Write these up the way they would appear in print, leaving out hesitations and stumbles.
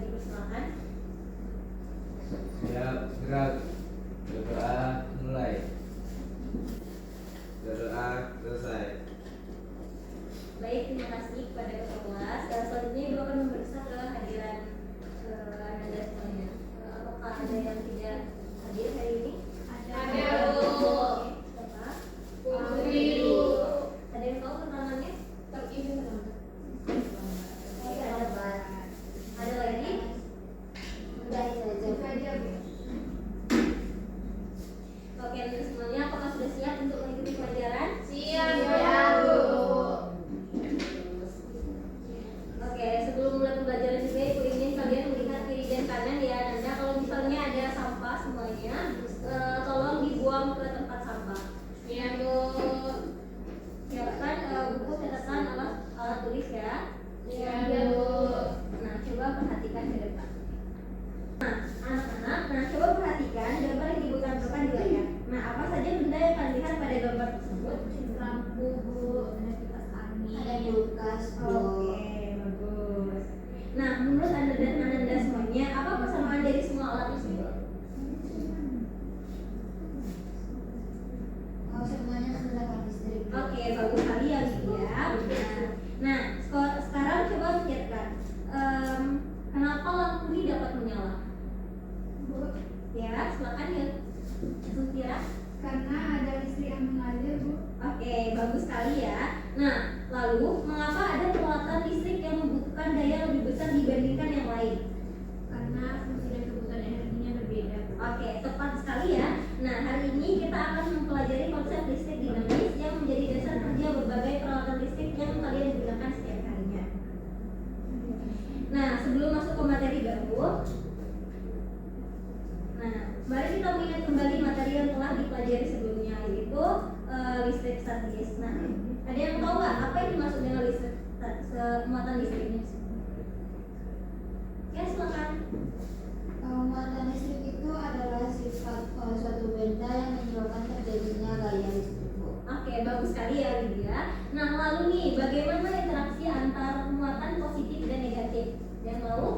dipersilakan. Siap, gerak. Berdoa mulai. Berdoa selesai. Baik, terima kasih kepada ketua kelas. Selanjutnya Ibu akan memeriksa kehadiran Ananda semuanya. Apakah ada yang tidak hadir hari ini? Ada, Bu. Bapak? Putri, Bu. Ada yang tahu keterangannya? Ini Ada Pak. Ada lagi? Udah saja, Bu. Oke, untuk semuanya apakah sudah siap untuk mengikuti pelajaran? Siap, Bu. Oke, sebelum mulai pembelajaran juga Ibu ingin kalian melihat kiri dan kanan ya. Nanda, kalau misalnya ada sampah semuanya, tolong dibuang ke tempat sampah. Iya, Bu. Siapkan buku catatan alat tulis ya. Iya, Bu. Nah, coba perhatikan ke depan. Nah, anak-anak, coba perhatikan gambar yang Ibu tampilkan di layar. Nah, apa saja benda yang kalian lihat pada gambar tersebut? Lampu, Bu. Ada kipas angin. Ada kulkas, Bu. Oke, bagus. Nah, menurut Anda dan Ananda semuanya, apa persamaan dari semua alat tersebut? Oh, semuanya menggunakan listrik. Oke, bagus sekali ya, Lydia. Nah, sekarang coba pikirkan, kenapa lampu ini dapat menyala? Bu, Ya, silakan ya, Zulfira. karena ada listrik yang mengalir, Bu. Oke, bagus sekali ya. Nah, lalu mengapa ada peralatan listrik yang membutuhkan daya lebih besar dibandingkan yang lain? Karena fungsi dan kebutuhan energinya berbeda, Bu. Oke, tepat sekali ya. Nah, hari ini kita akan mempelajari konsep listrik dinamis yang menjadi dasar kerja berbagai peralatan listrik yang kalian gunakan setiap harinya. Nah, sebelum masuk ke materi baru, mari kita mengingat kembali materi yang telah dipelajari sebelumnya, yaitu listrik statis. Nah, ada yang tahu nggak apa yang dimaksud dengan listrik muatan listriknya? Ya, silakan. Muatan listrik itu adalah sifat suatu benda yang menyebabkan terjadinya gaya listrik, Bu. Oke, bagus sekali ya Lydia. Nah, lalu nih, bagaimana interaksi antar muatan positif dan negatif? Yang tahu?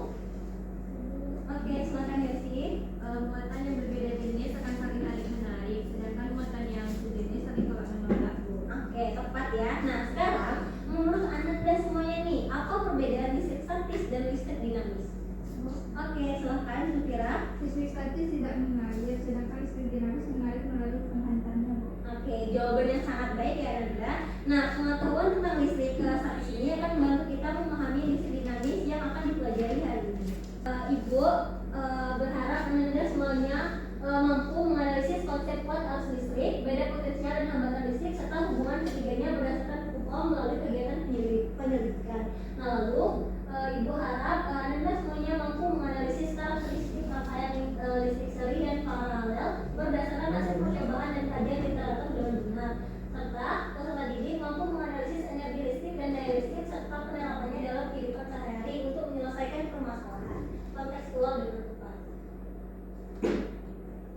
Oke, silakan Yosi. Muatan yang berbeda jenis akan saling tarik menarik, sedangkan muatan yang sejenis saling tolak menolak, Bu. Oke, tepat ya. Nah, sekarang menurut Anda semuanya nih, apa perbedaan listrik statis dan listrik dinamis? Oke, silakan Zulfira. Listrik statis tidak mengalir, sedangkan listrik dinamis mengalir melalui penghantarnya, Bu. Oke, jawaban yang sangat baik ya Nanda. Nah, pengetahuan tentang listrik statis ini akan membantu kita memahami listrik dinamis yang akan dipelajari hari ini. Ibu berharap Anda semuanya mampu menganalisis konsep kuat arus listrik, beda potensial dan hambatan listrik, serta hubungan ketiganya berdasarkan hukum Ohm melalui kegiatan penyelidikan. Nah, lalu Ibu harap Anda semuanya mampu menganalisis karakteristik rangkaian listrik seri dan paralel berdasarkan hasil percobaan dan kajian literatur dengan benar, serta peserta didik mampu menganalisis energi listrik dan daya listrik serta penerapannya dalam kehidupan sehari-hari untuk menyelesaikan permasalahan kontekstual dan tepat.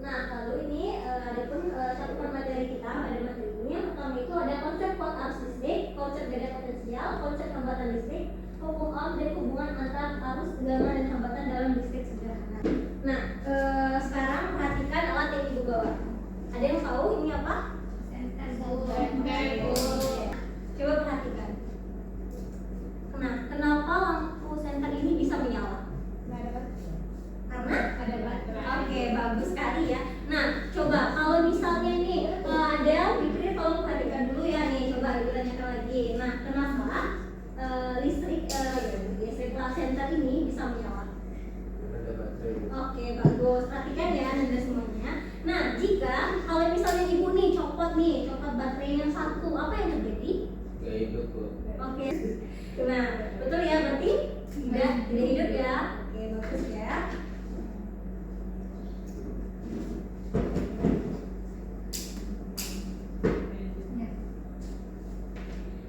Nah, lalu ini ada pun cakupan materi kita pada materi ini. Yang pertama itu ada konsep kuat arus listrik, konsep beda potensial, konsep hambatan listrik, hukum Ohm dan hubungan antar arus tegangan dan hambatan dalam listrik sederhana. Nah, sekarang perhatikan alat yang Ibu bawa. Ada yang tahu ini apa? Senter, Bu. Coba perhatikan. Nah, kenapa lampu senter ini bisa menyala? Karena Ada baterai. Oke, bagus sekali ya. Nah, coba kalau misalnya nih ada pikir, tolong perhatikan dulu ya nih. Coba Ibu tanyakan lagi. Nah, kenapa listrik senter ini bisa menyala? Ada baterai. Oke, bagus. Perhatikan ya Anda semuanya. Nah, jika kalau misalnya Ibu nih copot baterai yang satu, apa yang terjadi? Gak hidup, Bu. Oke. Nah, betul ya, berarti tidak hidup ya. Oke, bagus ya.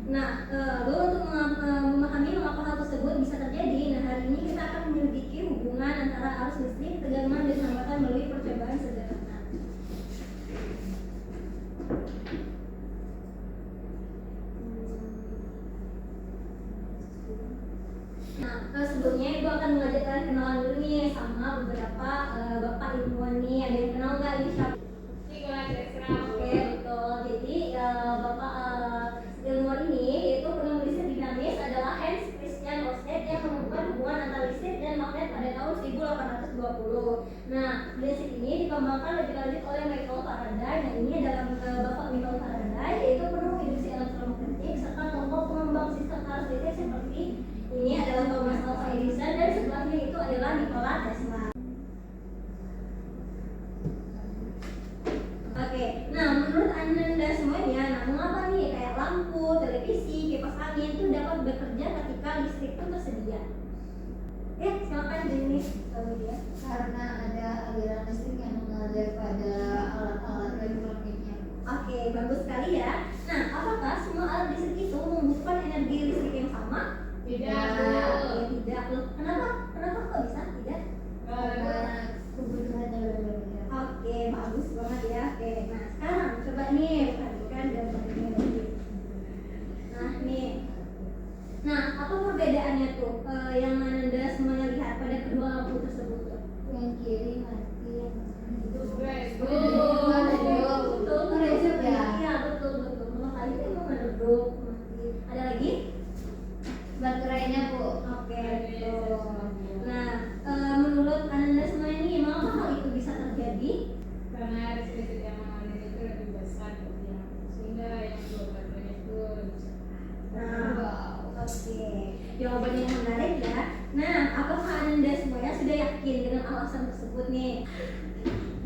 Nah, lalu untuk memahami mengapa hal tersebut bisa terjadi, nah hari ini kita akan menyelidiki hubungan antara arus listrik, tegangan dan hambatan melalui percobaan sederhana. Nah, sebelumnya Ibu akan mengajak kalian kenalan dulu nih sama beberapa bapak ilmuwan nih. Ada yang kenal nggak ini siapa? Oke, betul. Jadi bapak ilmuwan ini yaitu penemuan listrik dinamis adalah Hans Christian Ørsted yang menemukan hubungan antara listrik dan magnet pada tahun 1820. Nah, prinsip ini dikembangkan lebih lanjut oleh Michael Faraday. Nah, ini adalah bapak Michael Faraday yaitu penemuan induksi elektromagnetik serta tokoh pengembang sistem arus listrik seperti ini adalah Thomas Alva Edison dan sebelahnya itu adalah Nikola Tesla. Oke, nah menurut Anda semuanya, nah mengapa nih kayak lampu, televisi, kipas angin itu dapat bekerja ketika listrik itu tersedia? Silakan Jenny tahu dia. Karena ada aliran listrik yang mengalir pada alat-alat elektroniknya. Oke, bagus sekali ya. Nah, apakah semua alat listrik itu membutuhkan energi listrik yang sama? Tidak. Tidak. Loh, kenapa? Kenapa kok bisa tidak? Karena kebutuhannya berbeda. Oke, bagus banget ya. Oke, nah sekarang coba nih perhatikan gambarnya lagi. Nah nih, nah apa perbedaannya tuh yang Anda semuanya lihat pada kedua lampu tersebut tuh? Yang kiri mati, yang Betul, Redup ya? Iya betul. Kalau kali itu emang redup mati. Ada lagi? baterainya Bu. Oke, betul. Nah, menurut Anda semuanya nih, mengapa hal itu bisa terjadi? Karena arus listrik yang mengalir itu lebih besar sehingga yang dua baterai itu lebih cepat. Nah, oke. Jawabannya yang menarik ya. Nah, apakah Anda semuanya sudah yakin dengan alasan tersebut nih?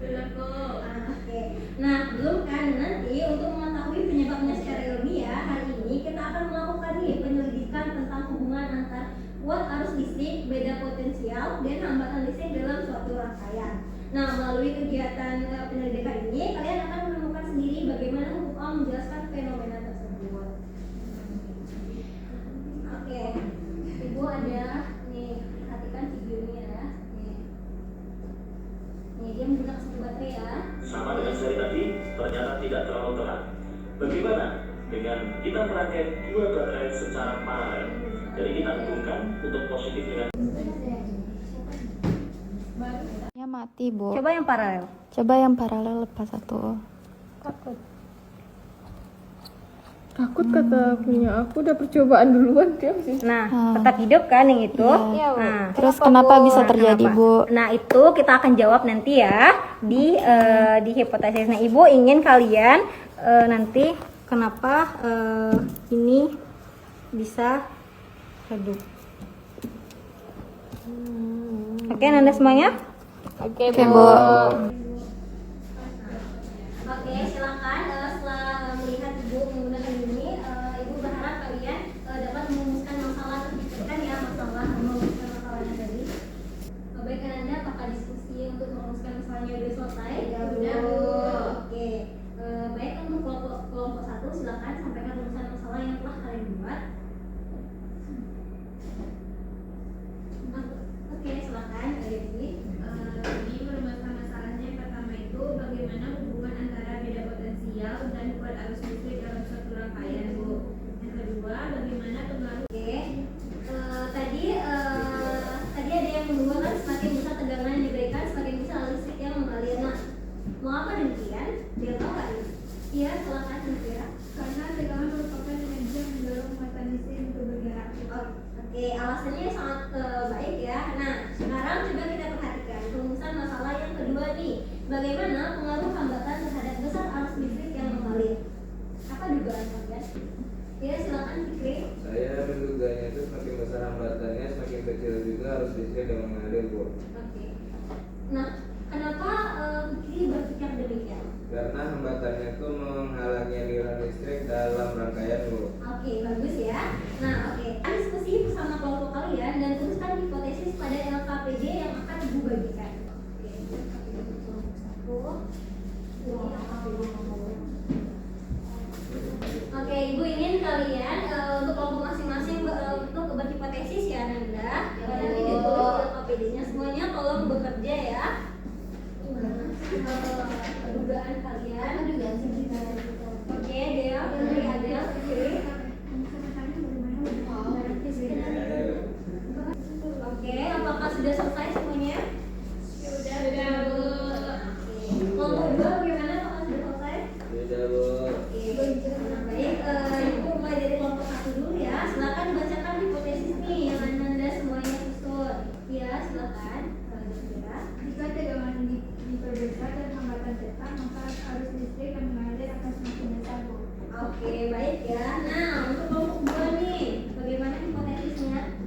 Belum kok. Oke. Nah, belum kan? Nanti untuk mengetahui penyebabnya secara ilmiah, hari ini kita akan melakukan nih penyelidikan tentang hubungan antar kuat arus listrik, beda potensial, dan hambatan listrik dalam suatu rangkaian. Nah, melalui kegiatan penyelidikan ini, kalian akan menemukan sendiri bagaimana hukum Ohm menjelaskan fenomena tersebut. Oke, Ibu ada nih, perhatikan videonya ya. Nih dia menggunakan satu baterai ya. Sama dengan seri tadi, ternyata tidak terlalu terang. Bagaimana dengan kita merangkai dua baterai secara paralel? Jadi kita hubungkan untuk positif dengan Ya mati Bu. Coba yang paralel. Coba yang paralel lepas satu. Takut kata punya aku udah percobaan duluan dia sih. Nah, tetap hidup kan yang itu? Iya. Nah, Terus kenapa bisa terjadi Bu? Nah, itu kita akan jawab nanti ya di hipotesis. Nah, Ibu ingin kalian nanti kenapa ini bisa redup. Oke, Anda semuanya? Oke Bu. Oke, silakan setelah melihat Ibu menggunakan ini, Ibu berharap kalian dapat merumuskan masalah terpikirkan ya merumuskan masalahnya tadi. Baik Anda, apakah diskusi untuk merumuskan masalahnya sudah selesai? Ya, Bu. Sudah Bu. Oke, baik untuk kelompok 1 silakan sampaikan rumusan masalah yang telah kalian buat. Oke, silakan Devi. Jadi merumuskan masalahnya yang pertama itu bagaimana hubungan antara beda potensial dan kuat arus listrik dalam suatu rangkaian Bu. Yang kedua, bagaimana pengaruh. Oke, tadi ada yang menggunakan semakin besar tegangan yang diberikan semakin besar arus listrik yang mengalir. Nah, mengapa demikian? Dia tahu nggak ini? Iya, silakan Cynthia. Karena tegangan merupakan energi yang mendorong muatan listrik untuk bergerak. Oke, alasannya sangat baik ya. Nah, sekarang coba kita perhatikan rumusan masalah yang kedua nih. Bagaimana pengaruh hambatan terhadap besar arus listrik yang mengalir? Apa dugaan kalian? Ya, silakan Fikri. Saya menduganya itu semakin besar hambatannya, semakin kecil juga arus listrik yang mengalir, Bu. Oke. Nah, kenapa Fikri berpikir demikian? Karena hambatannya itu menghalangi aliran listrik dalam rangkaian, Bu. Oke, bagus ya. Nah, oke. Diskusi bersama kelompok kalian dan teruskan hipotesis pada LKPD yang akan Ibu bagikan. Oke, LKPD kelompok 1. Ini LKPD nomor. Oke, Ibu ingin kalian untuk kelompok masing-masing untuk berhipotesis ya Nanda. Nanti ditulis di LKPD-nya semuanya tolong bekerja ya. Dugaan kalian. Oke, Dea, dari Adel, Fikri. Oke, baik ya. Nah, untuk kelompok 2 nih, bagaimana hipotesisnya?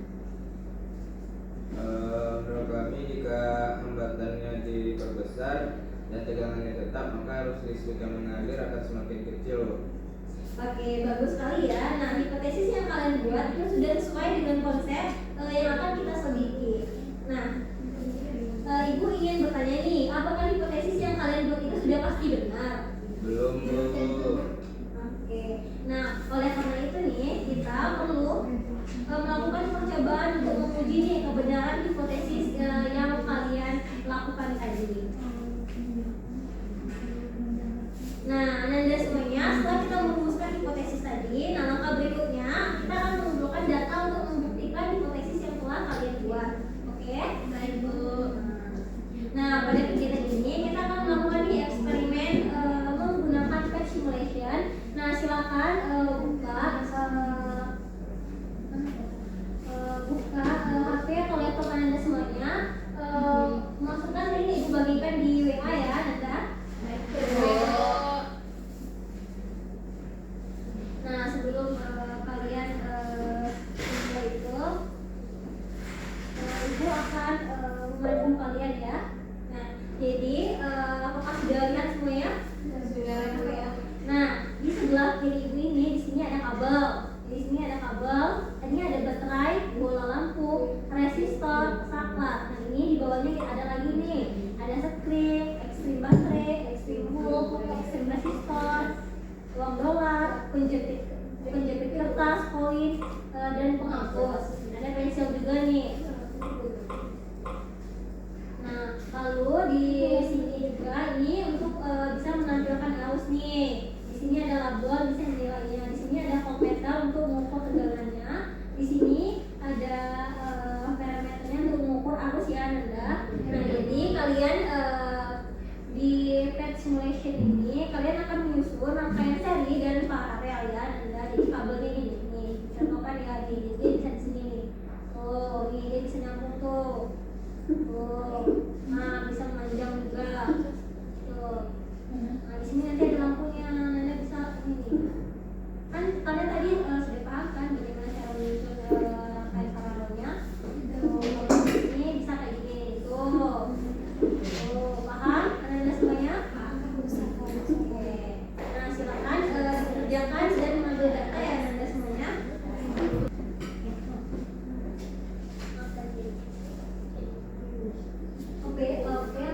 Menurut kami jika hambatannya diperbesar dan tegangannya tetap, maka arus listrik yang mengalir akan semakin kecil. Oke, bagus sekali ya. Nah, hipotesis yang kalian buat itu sudah sesuai dengan konsep yang akan kita selidiki. Nah, Ibu ingin bertanya nih, apakah hipotesis yang kalian buat itu sudah pasti benar? Belum, Bu. Oke. Nah, oleh karena itu nih, kita perlu melakukan percobaan untuk menguji nih kebenaran hipotesis yang kalian lakukan tadi. Nah, Anda semuanya, setelah kita merumuskan hipotesis tadi, nah langkah berikutnya kita akan mengumpulkan data untuk membuktikan hipotesis yang telah kalian buat. Oke? Baik, Bu. Nah, pada kegiatan ini kita akan melakukan nih eksperimen menggunakan patch simulation. Nah, silakan buka HP atau laptop Anda semuanya. Masukkan ini Ibu bagikan di WA ya, Anda. Baik, Bu. Nah, sebelum kalian memulai itu, Ibu akan memandu kalian ya. Nah, jadi apakah sudah lihat semuanya? Sudah ya. Nah, di sebelah kiri Ibu ini di sini ada kabel. Di sini ada kabel. Ini ada baterai, bola lampu, resistor, saklar. Nah, ini di bawahnya ada lagi nih. Ada skrin, ekstrim baterai, ekstrim bulb, ekstrim resistor, uang dolar, penjepit kertas, koin, dan penghapus. Ada pensil juga nih. Nah, lalu di sini juga ini untuk bisa menampilkan arus nih. Di sini ada label bisa nilainya. Di sini ada voltmeter untuk mengukur tegangannya. Di sini ada parameternya untuk mengukur arus ya Anda. Nah, jadi kalian di patch simulation ini kalian akan menyusun rangkaian seri dan paralel ya Anda. Jadi kabelnya ini nih, contohkan ya di bisa di sini nih. Oh, ini dia bisa nyambung tuh. Tuh. Nah, bisa memanjang juga. Tuh. Nah, di sini nanti ada lampunya. Anda bisa ini. Kan kalian tadi sudah paham kan bagaimana cara menyusun rangkaian paralelnya? Tuh, ini bisa kayak gini. Tuh. Tuh, paham? Anda semuanya? Oke. Nah, silakan kerjakan dan mengambil data ya Anda semuanya. Oke,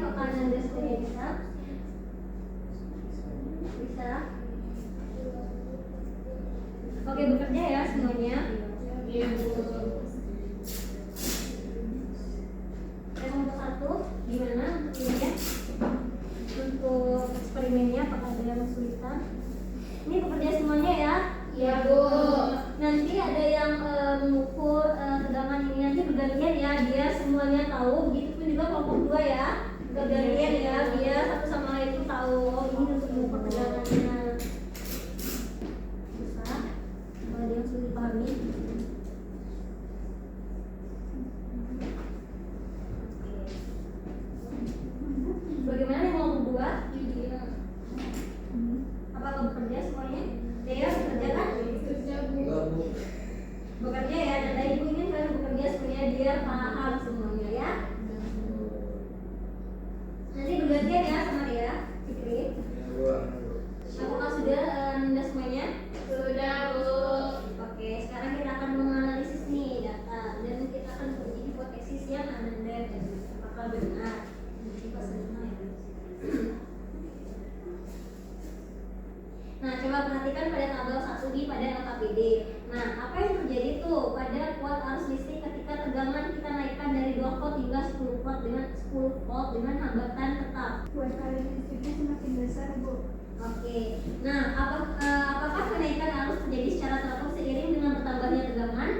apakah Anda semuanya bisa? Bisa? Oke, bekerja ya semuanya. Iya, Bu. Nomor 1, gimana ini ya? Untuk eksperimennya apakah ada yang kesulitan? Ini bekerja semuanya ya? Iya, Bu. Nanti ada yang mengukur tegangan ini nanti bergantian ya, biar semuanya tahu. Begitupun juga kelompok 2 ya, bergantian ya, biar satu sama lain itu tahu. Oh, ini untuk mengukur tegangannya. Bisa? Ada yang sulit dipahami? Bagaimana yang kelompok 2? Apakah bekerja semuanya? Dea bekerja kan? Kerja, Bu. Enggak, Bu. Bekerja ya, dan dari Ibu ingin kalian bekerja semuanya biar paham semuanya ya. Nanti bergantian ya sama dia, Fikri. Ya, Bu. Apakah sudah Anda semuanya? Sudah, Bu. Oke, sekarang kita akan menganalisis nih data dan kita akan beruji hipotesis yang Anda dan apakah benar. Nah, coba perhatikan pada tabel 1 di pada LKPD. Nah, apa yang terjadi tuh pada kuat arus listrik ketika tegangan kita naikkan dari 2 volt hingga 10 volt dengan hambatan tetap. Buat aliran listriknya semakin besar, Bu. Oke. Nah, apakah kenaikan arus terjadi secara teratur seiring dengan bertambahnya tegangan?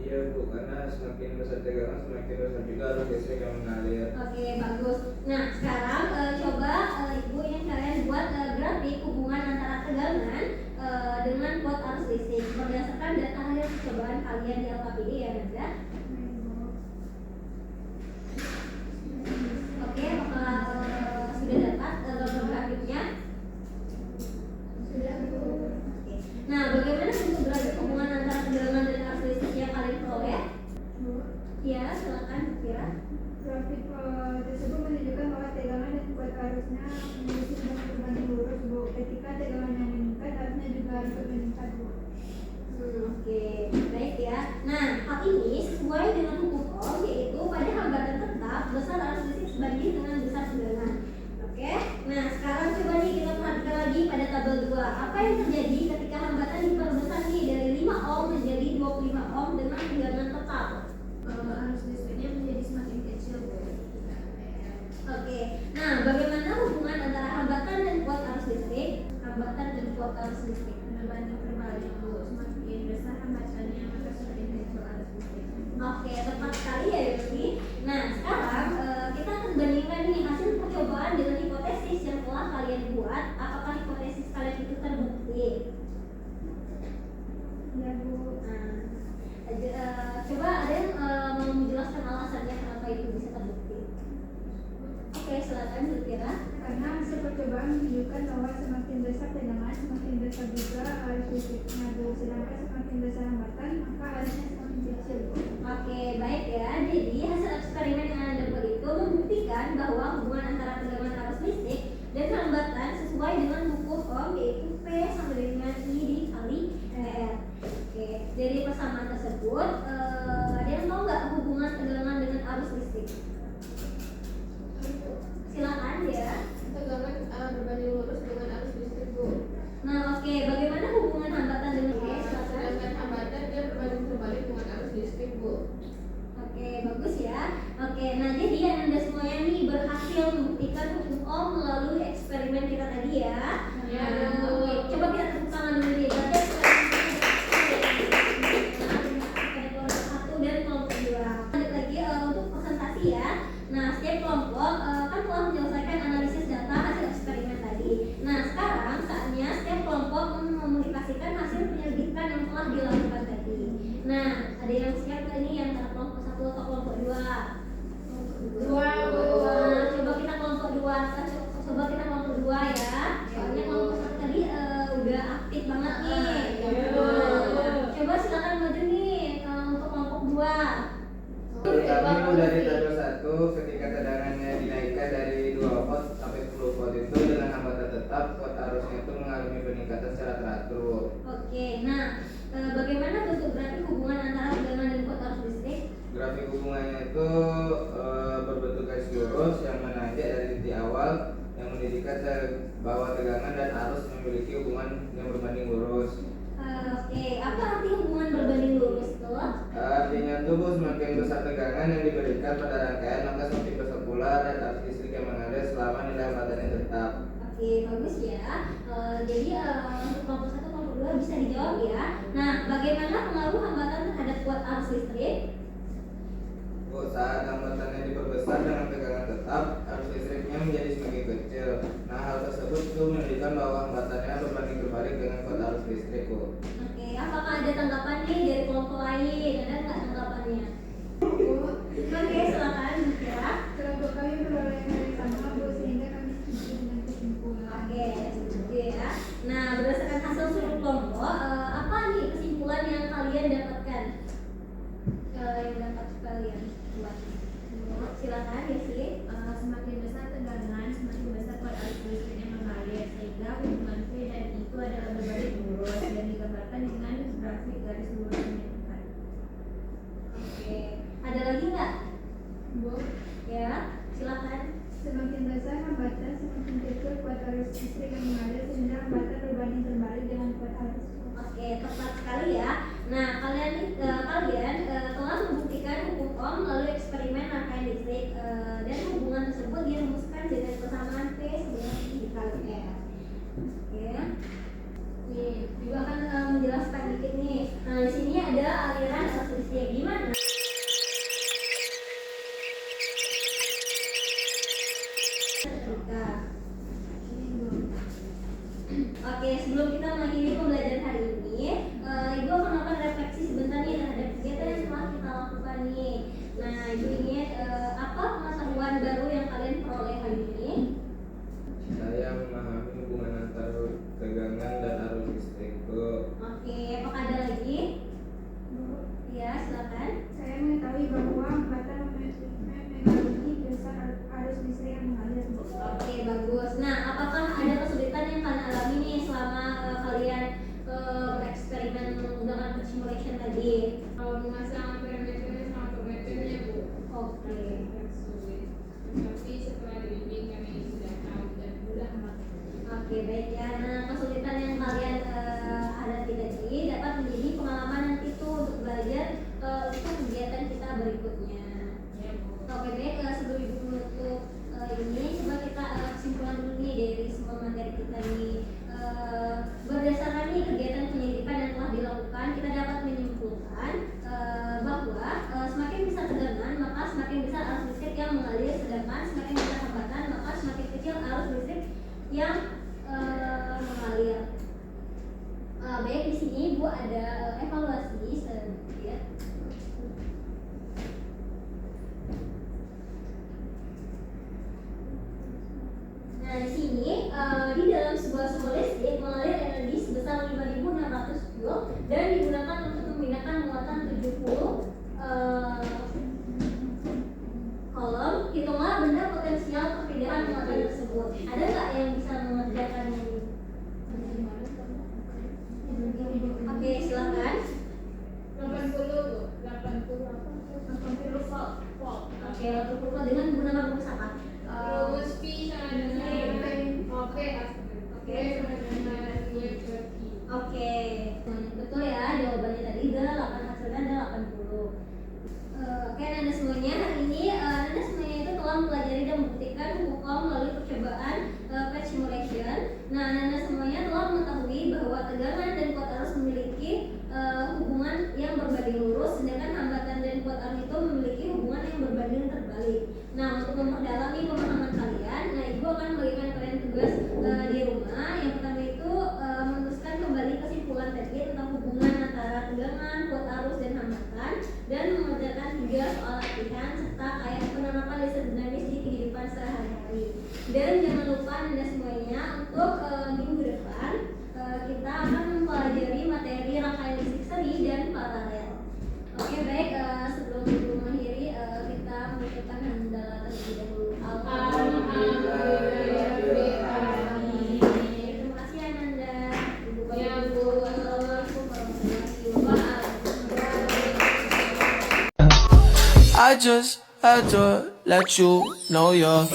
Iya, Bu, karena semakin besar tegangan semakin besar juga arus listrik yang mengalir. Oke, bagus. Nah, sekarang coba Ibu yang kalian buat grafik hubungan antara tegangan dengan kuat arus listrik berdasarkan data hasil percobaan kalian di LKPD ya, Nanda. Oke, apakah sudah dapat gambar grafiknya? grafik tersebut menunjukkan bahwa tegangan dan kuat arusnya memiliki hubungan berbanding lurus, Bu. Ketika tegangannya meningkat, arusnya juga ikut meningkat, Bu. Oke, baik ya. Nah, hal ini sesuai dengan hukum Ohm, yaitu pada hambatan tetap besar arus listrik sebanding dengan besar tegangan. Oke, nah sekarang coba nih kita perhatikan lagi pada tabel 2. Apa yang terjadi ketika hambatan diperbesar nih dari 5 ohm menjadi 25 ohm dengan tegangan tetap? Arus listriknya menjadi semakin kecil, Bu. Oke, nah bagaimana hubungan antara hambatan dan kuat arus listrik? Hambatan dan kuat arus listrik Berbanding terbalik, Bu. Semakin besar hambatannya, maka semakin kecil arus listrik. Oke, tepat sekali ya Yosi. Nah, sekarang kita akan bandingkan nih hasil percobaan dengan hipotesis yang telah kalian buat. Apakah hipotesis kalian itu terbukti? Ya, Bu. Nah, coba ada yang mau menjelaskan alasannya kenapa itu bisa terbukti? Oke, silakan Zulkira. Karena hasil percobaan menunjukkan bahwa semakin besar tegangan, semakin besar juga arus listriknya, Bu. Sedangkan semakin besar hambatan, maka arusnya semakin kecil, Bu. Oke, baik ya. Jadi hasil eksperimen yang Anda buat itu membuktikan bahwa hubungan antara tegangan arus listrik dan hambatan sesuai dengan hukum Ohm, yaitu P sama dengan I dikali R. Oke, dari persamaan tersebut, ada yang tahu nggak hubungan tegangan dengan arus listrik? Silakan ya. Tegangan berbanding lurus dengan arus listrik, Bu. Nah, oke, bagaimana hubungan hambatan dengan silakan. Sedangkan hambatan dia berbanding terbalik dengan arus listrik, Bu. Oke, bagus ya. Oke, nah jadi Anda semuanya nih berhasil membuktikan hukum Ohm melalui eksperimen kita tadi ya. Ya. Oke, coba kita tepuk tangan dulu nih. Berarti eksperimen kelompok 1 dan kelompok 2. Lanjut lagi untuk presentasi ya. Nah, setiap kelompok kan telah menyelesaikan analisis data hasil eksperimen tadi. Nah, sekarang saatnya setiap kelompok memunikasikan hasil penyelidikan yang telah dilakukan tadi. Nah, ada yang siap nggak ini yang antara kelompok 1 atau kelompok 2? Coba kita kelompok 2. Coba kita kelompok 2 ya. Soalnya kelompok 1 tadi udah aktif banget nih. Coba silakan maju nih untuk kelompok 2. Menurut kami dari tabel 1, ketika tegangannya dinaikkan dari 2 volt sampai 10 volt itu dengan hambatan tetap, kuat arusnya itu mengalami peningkatan secara teratur. Oke, nah bagaimana bentuk grafik hubungan antara tegangan dan kuat arus listrik? Grafik hubungannya itu berbentuk garis lurus yang menanjak dari titik awal yang menunjukkan bahwa tegangan dan arus memiliki hubungan yang berbanding lurus. Oke, apa arti hubungan berbanding lurus itu? Artinya tubuh semakin besar tegangan yang diberikan pada rangkaian, maka semakin besar pula dan arus listrik yang mengalir selama nilai hambatannya tetap. Oke, bagus ya. Jadi untuk kelompok 1, kelompok 2 bisa dijawab ya. Nah, bagaimana pengaruh hambatan terhadap kuat arus listrik? Saat hambatannya diperbesar dengan tegangan tetap, arus listriknya menjadi semakin kecil. Nah, hal tersebut itu menunjukkan bahwa hambatannya berbanding terbalik dengan kuat arus listrik. Oke, apakah ada tanggapan nih dari kelompok lain? Ada nggak tanggapannya? Oke, silakan Kira. Kelompok kami memperoleh hal yang sama, Bu, sehingga kami setuju dengan kesimpulan. Oke, setuju ya. Nah, berdasarkan hasil seluruh kelompok, apa nih kesimpulan yang kalian dapatkan? Yang dapat kalian buat? Silakan ya sih. Semakin besar tegangan, semakin besar kuat arus listrik yang mengalir, sehingga hubungan P dan I itu adalah berbanding lurus dan digambarkan dengan grafik garis lurus menyatukan. Oke, ada lagi nggak? Bu, Ya, silakan. semakin besar hambatan, semakin kecil kuat arus listrik yang mengalir, sehingga hambatan berbanding terbalik dengan kuat arus. Oke, tepat sekali ya. Nah, kalian telah membuktikan hukum Ohm melalui eksperimen rangkaian listrik dan hubungan tersebut dirumuskan dengan persamaan P sama I dikali R. Oke. Nih, juga akan menjelaskan dikit nih. Nah, di sini ada aliran arus listrik. Gimana? Oke, sebelum kita mengakhiri pembelajaran hari ini, Ibu akan melakukan refleksi sebentar nih terhadap kegiatan yang telah kita lakukan nih. Nah, Ibu ingin apa pengetahuan baru yang kalian peroleh hari ini? Saya memahami hubungan antara tegangan dan arus listrik. Oke, apakah ada lagi? Ya, silakan. Saya mengetahui bahwa hambatan mempengaruhi tadi. Pemasangan parameternya sama parameternya Bu. Oke. Agak sulit. Tapi setelah dibimbing kami sudah tahu dan mudah melakukan. Oke, baik ya. Nah, kesulitan yang kalian hadapi tadi dapat menjadi pengalaman nanti tuh untuk belajar untuk kegiatan kita berikutnya. Ya Bu. Oke, baik. Sebelum Ibu menutup ini, coba kita kesimpulan dulu nih dari semua materi kita nih. Berdasarkan nih kegiatan penyelidikan yang telah dilakukan, kita dapat menyimpulkan bahwa semakin besar tegangan, maka semakin besar arus listrik yang mengalir, sedangkan semakin besar hambatan, maka semakin kecil arus listrik yang mengalir. Baik, di sini Bu ada evaluasi sedikit. Nah, di sini di dalam sebuah sumber listrik mengalir energi sebesar 5.600 joule dan digunakan untuk memindahkan muatan 70 kolom. Hitunglah benda potensial perpindahan muatan tersebut. Ada nggak yang bisa mengerjakan ini? Oke, silakan. 80 Bu. 80 apa? 80 volt. Oke, berkumpul dengan menggunakan rumus apa? Rumus P sama dengan Oke sama dengan 2 per Q. Oke, betul ya jawabannya tadi adalah 8, hasilnya adalah 80. Oke, Nanda semuanya hari ini Nanda semuanya itu telah mempelajari dan membuktikan hukum melalui percobaan patch simulation. Nah, Nanda semuanya telah mengetahui bahwa tegangan dan kuat arus memiliki hubungan yang berbanding lurus, sedangkan hambatan dan kuat arus itu memiliki hubungan yang berbanding terbalik. Nah, untuk memperdalami pemahaman kalian, nah Ibu akan memberikan kalian tugas di rumah. Yang pertama itu menuliskan kembali kesimpulan tadi tentang hubungan antara tegangan, kuat arus, dan hambatan, dan mengerjakan 3 soal latihan serta kayak penerapan listrik dinamis di kehidupan sehari-hari. Dan jangan lupa Anda semuanya untuk minggu depan kita akan mempelajari materi rangkaian listrik seri dan paralel. Oke, baik, sebelum Ibu mengakhiri kita mengucapkan hamdalah terlebih dahulu. Terima kasih Ananda. Ibu Ya, Bu. Assalamualaikum warahmatullahi wabarakatuh. I just had to let you know you're